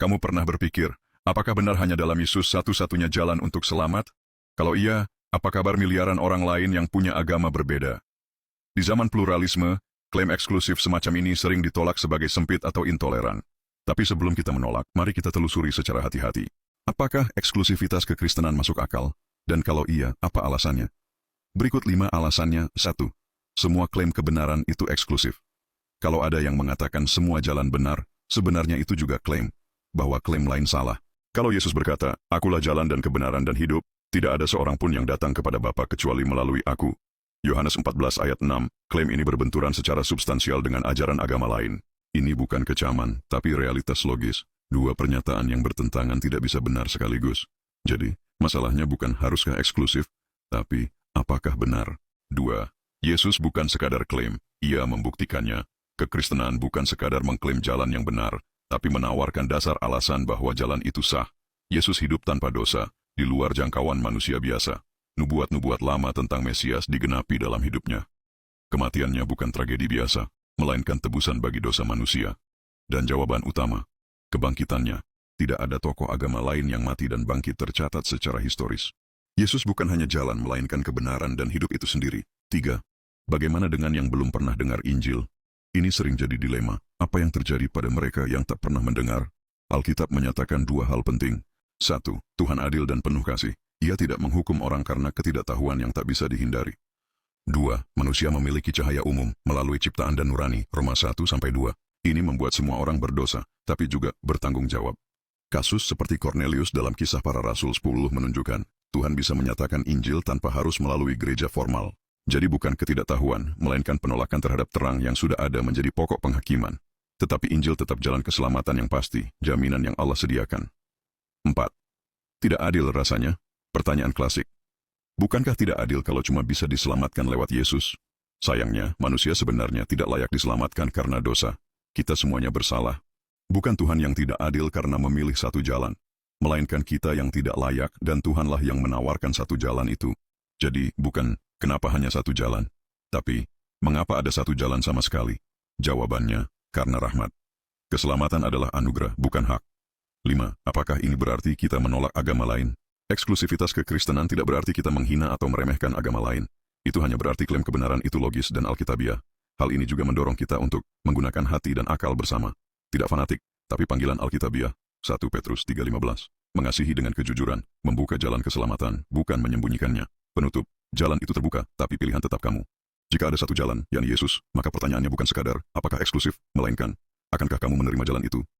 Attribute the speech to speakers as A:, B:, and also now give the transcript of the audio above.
A: Kamu pernah berpikir, apakah benar hanya dalam Yesus satu-satunya jalan untuk selamat? Kalau iya, apa kabar miliaran orang lain yang punya agama berbeda? Di zaman pluralisme, klaim eksklusif semacam ini sering ditolak sebagai sempit atau intoleran. Tapi sebelum kita menolak, mari kita telusuri secara hati-hati. Apakah eksklusivitas kekristenan masuk akal? Dan kalau iya, apa alasannya? Berikut 5 alasannya. 1. Semua klaim kebenaran itu eksklusif. Kalau ada yang mengatakan semua jalan benar, sebenarnya itu juga klaim bahwa klaim lain salah. Kalau Yesus berkata, "Akulah jalan dan kebenaran dan hidup," tidak ada seorang pun yang datang kepada Bapa kecuali melalui aku. Yohanes 14 ayat 6, klaim ini berbenturan secara substansial dengan ajaran agama lain. Ini bukan kecaman, tapi realitas logis. Dua pernyataan yang bertentangan tidak bisa benar sekaligus. Jadi, masalahnya bukan haruskah eksklusif, tapi apakah benar? 2. Yesus bukan sekadar klaim, ia membuktikannya. Kekristenan bukan sekadar mengklaim jalan yang benar, tapi menawarkan dasar alasan bahwa jalan itu sah. Yesus hidup tanpa dosa, di luar jangkauan manusia biasa. Nubuat-nubuat lama tentang Mesias digenapi dalam hidupnya. Kematiannya bukan tragedi biasa, melainkan tebusan bagi dosa manusia. Dan jawaban utama, kebangkitannya. Tidak ada tokoh agama lain yang mati dan bangkit tercatat secara historis. Yesus bukan hanya jalan, melainkan kebenaran dan hidup itu sendiri. 3. Bagaimana dengan yang belum pernah dengar Injil? Ini sering jadi dilema. Apa yang terjadi pada mereka yang tak pernah mendengar? Alkitab menyatakan 2 hal penting. 1. Tuhan adil dan penuh kasih. Ia tidak menghukum orang karena ketidaktahuan yang tak bisa dihindari. 2. Manusia memiliki cahaya umum melalui ciptaan dan nurani. Roma 1-2. Ini membuat semua orang berdosa, tapi juga bertanggung jawab. Kasus seperti Cornelius dalam Kisah Para Rasul 10 menunjukkan, Tuhan bisa menyatakan Injil tanpa harus melalui gereja formal. Jadi bukan ketidaktahuan, melainkan penolakan terhadap terang yang sudah ada menjadi pokok penghakiman. Tetapi Injil tetap jalan keselamatan yang pasti, jaminan yang Allah sediakan. 4. Tidak adil rasanya? Pertanyaan klasik. Bukankah tidak adil kalau cuma bisa diselamatkan lewat Yesus? Sayangnya, manusia sebenarnya tidak layak diselamatkan karena dosa. Kita semuanya bersalah. Bukan Tuhan yang tidak adil karena memilih satu jalan, melainkan kita yang tidak layak dan Tuhanlah yang menawarkan satu jalan itu. Jadi, bukan kenapa hanya satu jalan, tapi mengapa ada satu jalan sama sekali? Jawabannya, karena rahmat. Keselamatan adalah anugerah, bukan hak. 5. Apakah ini berarti kita menolak agama lain? Eksklusivitas kekristenan tidak berarti kita menghina atau meremehkan agama lain. Itu hanya berarti klaim kebenaran itu logis dan alkitabiah. Hal ini juga mendorong kita untuk menggunakan hati dan akal bersama. Tidak fanatik, tapi panggilan alkitabiah. 1 Petrus 3:15. Mengasihi dengan kejujuran, membuka jalan keselamatan, bukan menyembunyikannya. Penutup, jalan itu terbuka, tapi pilihan tetap kamu. Jika ada satu jalan, yakni Yesus, maka pertanyaannya bukan sekadar, apakah eksklusif, melainkan, akankah kamu menerima jalan itu?